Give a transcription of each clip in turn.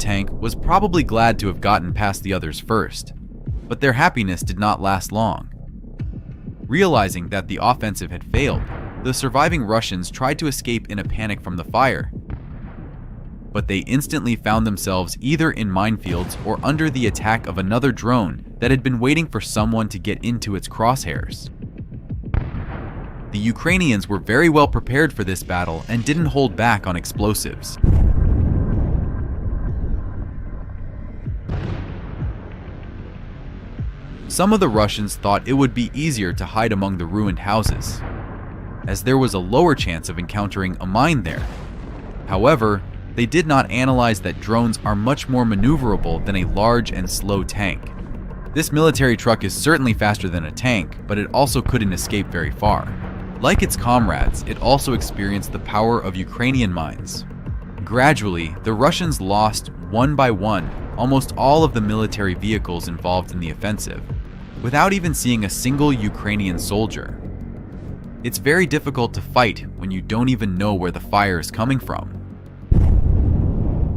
tank was probably glad to have gotten past the others first, but their happiness did not last long. Realizing that the offensive had failed, the surviving Russians tried to escape in a panic from the fire, but they instantly found themselves either in minefields or under the attack of another drone that had been waiting for someone to get into its crosshairs. The Ukrainians were very well prepared for this battle and didn't hold back on explosives. Some of the Russians thought it would be easier to hide among the ruined houses, as there was a lower chance of encountering a mine there. However, they did not analyze that drones are much more maneuverable than a large and slow tank. This military truck is certainly faster than a tank, but it also couldn't escape very far. Like its comrades, it also experienced the power of Ukrainian mines. Gradually, the Russians lost, one by one, almost all of the military vehicles involved in the offensive, without even seeing a single Ukrainian soldier. It's very difficult to fight when you don't even know where the fire is coming from.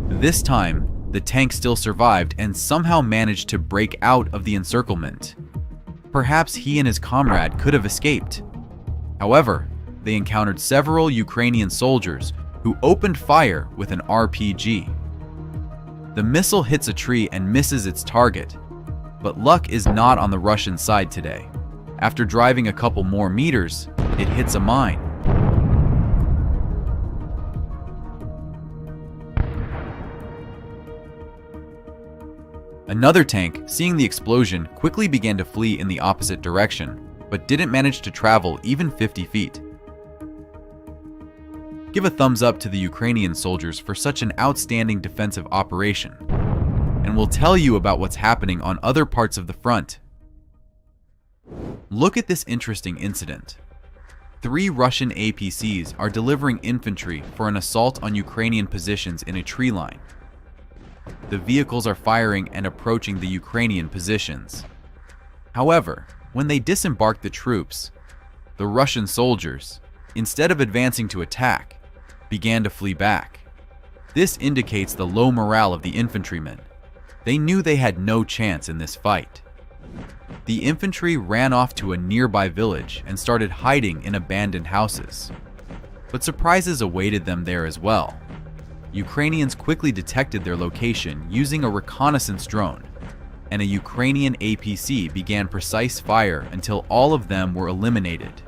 This time, the tank still survived and somehow managed to break out of the encirclement. Perhaps he and his comrade could have escaped. However, they encountered several Ukrainian soldiers who opened fire with an RPG. The missile hits a tree and misses its target, but luck is not on the Russian side today. After driving a couple more meters, it hits a mine. Another tank, seeing the explosion, quickly began to flee in the opposite direction, but didn't manage to travel even 50 feet. Give a thumbs up to the Ukrainian soldiers for such an outstanding defensive operation, and we'll tell you about what's happening on other parts of the front. Look at this interesting incident. 3 Russian APCs are delivering infantry for an assault on Ukrainian positions in a tree line. The vehicles are firing and approaching the Ukrainian positions. However, when they disembarked the troops, the Russian soldiers, instead of advancing to attack, began to flee back. This indicates the low morale of the infantrymen. They knew they had no chance in this fight. The infantry ran off to a nearby village and started hiding in abandoned houses. But surprises awaited them there as well. Ukrainians quickly detected their location using a reconnaissance drone, and a Ukrainian APC began precise fire until all of them were eliminated.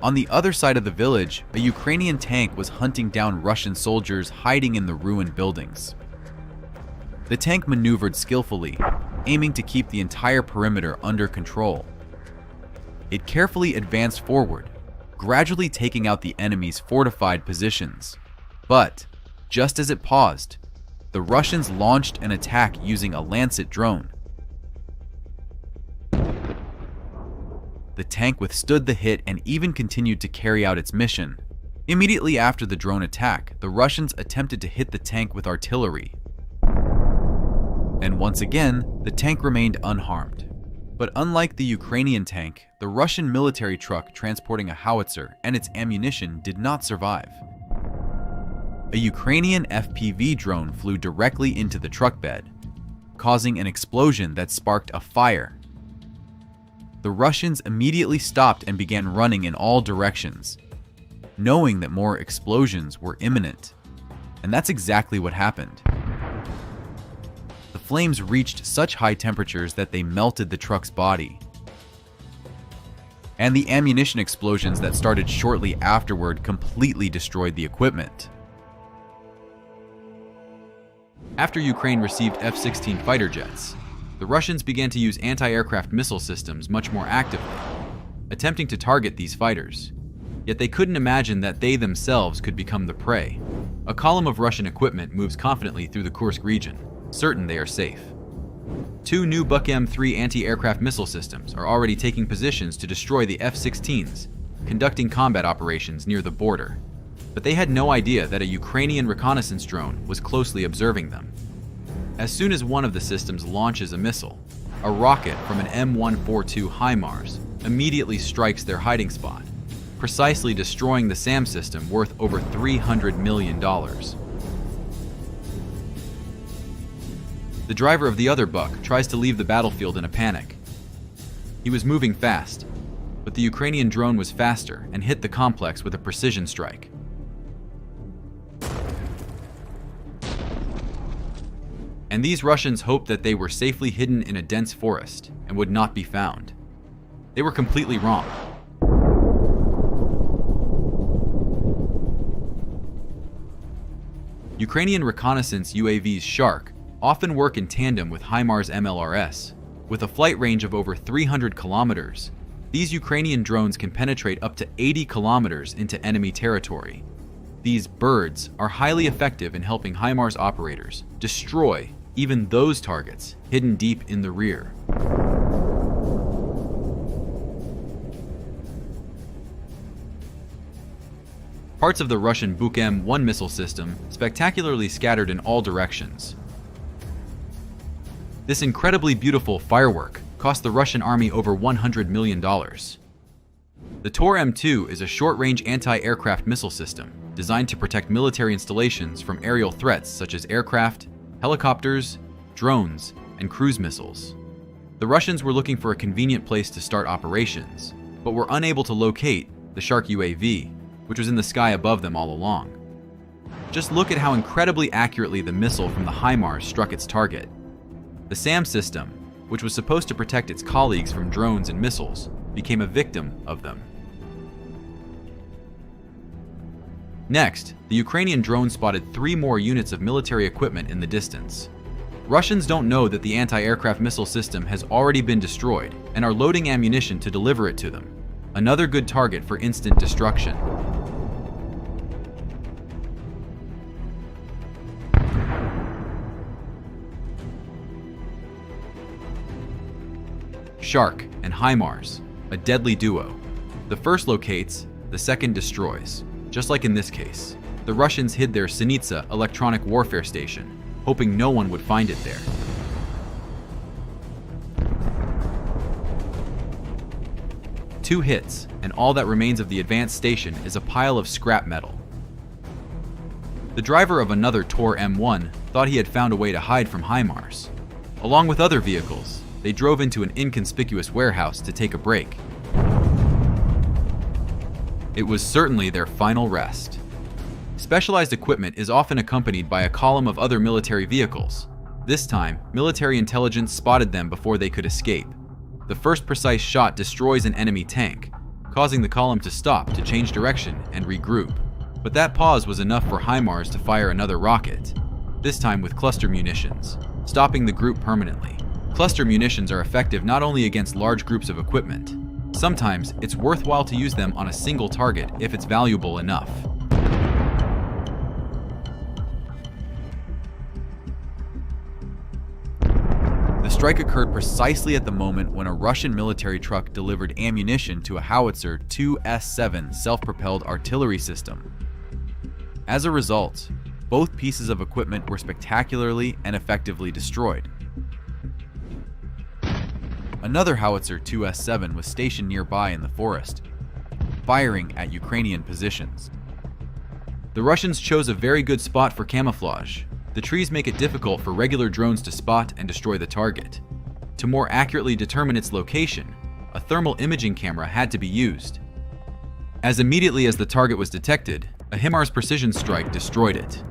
On the other side of the village, a Ukrainian tank was hunting down Russian soldiers hiding in the ruined buildings. The tank maneuvered skillfully, aiming to keep the entire perimeter under control. It carefully advanced forward, gradually taking out the enemy's fortified positions. But, just as it paused, the Russians launched an attack using a Lancet drone. The tank withstood the hit and even continued to carry out its mission. Immediately after the drone attack, the Russians attempted to hit the tank with artillery. And once again, the tank remained unharmed. But unlike the Ukrainian tank, the Russian military truck transporting a howitzer and its ammunition did not survive. A Ukrainian FPV drone flew directly into the truck bed, causing an explosion that sparked a fire. The Russians immediately stopped and began running in all directions, knowing that more explosions were imminent. And that's exactly what happened. The flames reached such high temperatures that they melted the truck's body. And the ammunition explosions that started shortly afterward completely destroyed the equipment. After Ukraine received F-16 fighter jets, the Russians began to use anti-aircraft missile systems much more actively, attempting to target these fighters. Yet they couldn't imagine that they themselves could become the prey. A column of Russian equipment moves confidently through the Kursk region, certain they are safe. 2 new Buk M3 anti-aircraft missile systems are already taking positions to destroy the F-16s, conducting combat operations near the border. But they had no idea that a Ukrainian reconnaissance drone was closely observing them. As soon as one of the systems launches a missile, a rocket from an M142 HIMARS immediately strikes their hiding spot, precisely destroying the SAM system worth over $300 million. The driver of the other buck tries to leave the battlefield in a panic. He was moving fast, but the Ukrainian drone was faster and hit the complex with a precision strike. And these Russians hoped that they were safely hidden in a dense forest and would not be found. They were completely wrong. Ukrainian reconnaissance UAVs Shark often work in tandem with HIMARS MLRS. With a flight range of over 300 kilometers, these Ukrainian drones can penetrate up to 80 kilometers into enemy territory. These birds are highly effective in helping HIMARS operators destroy even those targets hidden deep in the rear. Parts of the Russian Buk M1 missile system spectacularly scattered in all directions. This incredibly beautiful firework cost the Russian army over $100 million. The Tor M2 is a short-range anti-aircraft missile system designed to protect military installations from aerial threats such as aircraft, helicopters, drones, and cruise missiles. The Russians were looking for a convenient place to start operations, but were unable to locate the Shark UAV, which was in the sky above them all along. Just look at how incredibly accurately the missile from the HIMARS struck its target. The SAM system, which was supposed to protect its colleagues from drones and missiles, became a victim of them. Next, the Ukrainian drone spotted 3 more units of military equipment in the distance. Russians don't know that the anti-aircraft missile system has already been destroyed and are loading ammunition to deliver it to them. Another good target for instant destruction. Shark and HIMARS, a deadly duo. The first locates, the second destroys. Just like in this case, the Russians hid their Sinitsa electronic warfare station, hoping no one would find it there. Two hits, and all that remains of the advanced station is a pile of scrap metal. The driver of another Tor M1 thought he had found a way to hide from HIMARS. Along with other vehicles, they drove into an inconspicuous warehouse to take a break. It was certainly their final rest. Specialized equipment is often accompanied by a column of other military vehicles. This time, military intelligence spotted them before they could escape. The first precise shot destroys an enemy tank, causing the column to stop to change direction and regroup. But that pause was enough for HIMARS to fire another rocket, this time with cluster munitions, stopping the group permanently. Cluster munitions are effective not only against large groups of equipment. Sometimes it's worthwhile to use them on a single target if it's valuable enough. The strike occurred precisely at the moment when a Russian military truck delivered ammunition to a Howitzer 2S7 self-propelled artillery system. As a result, both pieces of equipment were spectacularly and effectively destroyed. Another Howitzer 2S7 was stationed nearby in the forest, firing at Ukrainian positions. The Russians chose a very good spot for camouflage. The trees make it difficult for regular drones to spot and destroy the target. To more accurately determine its location, a thermal imaging camera had to be used. As immediately as the target was detected, a HIMARS precision strike destroyed it.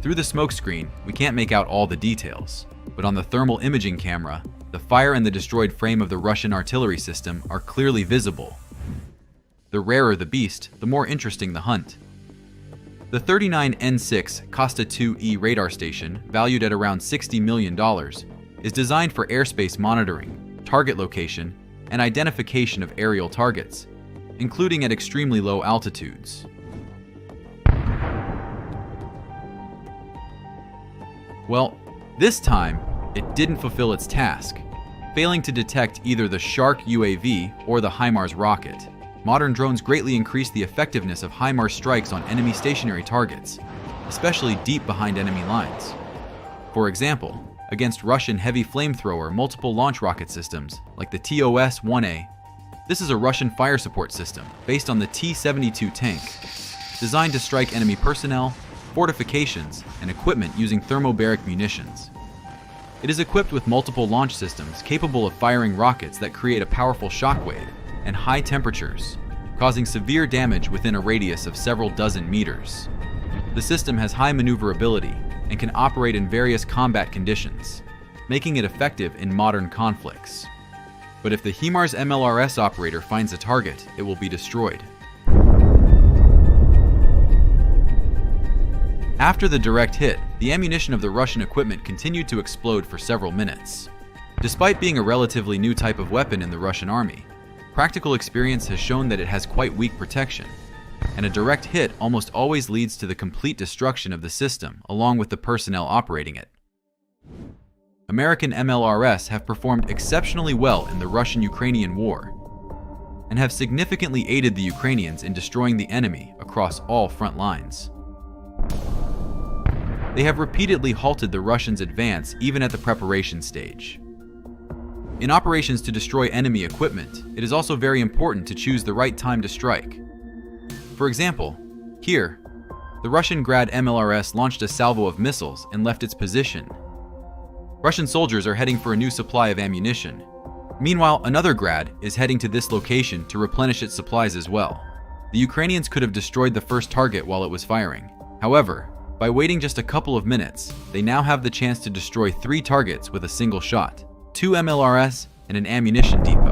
Through the smokescreen, we can't make out all the details, but on the thermal imaging camera, the fire and the destroyed frame of the Russian artillery system are clearly visible. The rarer the beast, the more interesting the hunt. The 39N6 Costa 2E radar station, valued at around $60 million, is designed for airspace monitoring, target location, and identification of aerial targets, including at extremely low altitudes. Well, this time, it didn't fulfill its task, failing to detect either the Shark UAV or the HIMARS rocket. Modern drones greatly increase the effectiveness of HIMARS strikes on enemy stationary targets, especially deep behind enemy lines. For example, against Russian heavy flamethrower multiple launch rocket systems like the TOS-1A, This is a Russian fire support system based on the T-72 tank, designed to strike enemy personnel, fortifications, and equipment using thermobaric munitions. It is equipped with multiple launch systems capable of firing rockets that create a powerful shockwave and high temperatures, causing severe damage within a radius of several dozen meters. The system has high maneuverability and can operate in various combat conditions, making it effective in modern conflicts. But if the HIMARS MLRS operator finds a target, it will be destroyed. After the direct hit, the ammunition of the Russian equipment continued to explode for several minutes. Despite being a relatively new type of weapon in the Russian army, practical experience has shown that it has quite weak protection, and a direct hit almost always leads to the complete destruction of the system along with the personnel operating it. American MLRS have performed exceptionally well in the Russian-Ukrainian war and have significantly aided the Ukrainians in destroying the enemy across all front lines. They have repeatedly halted the Russians' advance even at the preparation stage. In operations to destroy enemy equipment, it is also very important to choose the right time to strike. For example, here, the Russian Grad MLRS launched a salvo of missiles and left its position. Russian soldiers are heading for a new supply of ammunition. Meanwhile, another Grad is heading to this location to replenish its supplies as well. The Ukrainians could have destroyed the first target while it was firing. However, by waiting just a couple of minutes, they now have the chance to destroy 3 targets with a single shot, 2 MLRS and an ammunition depot.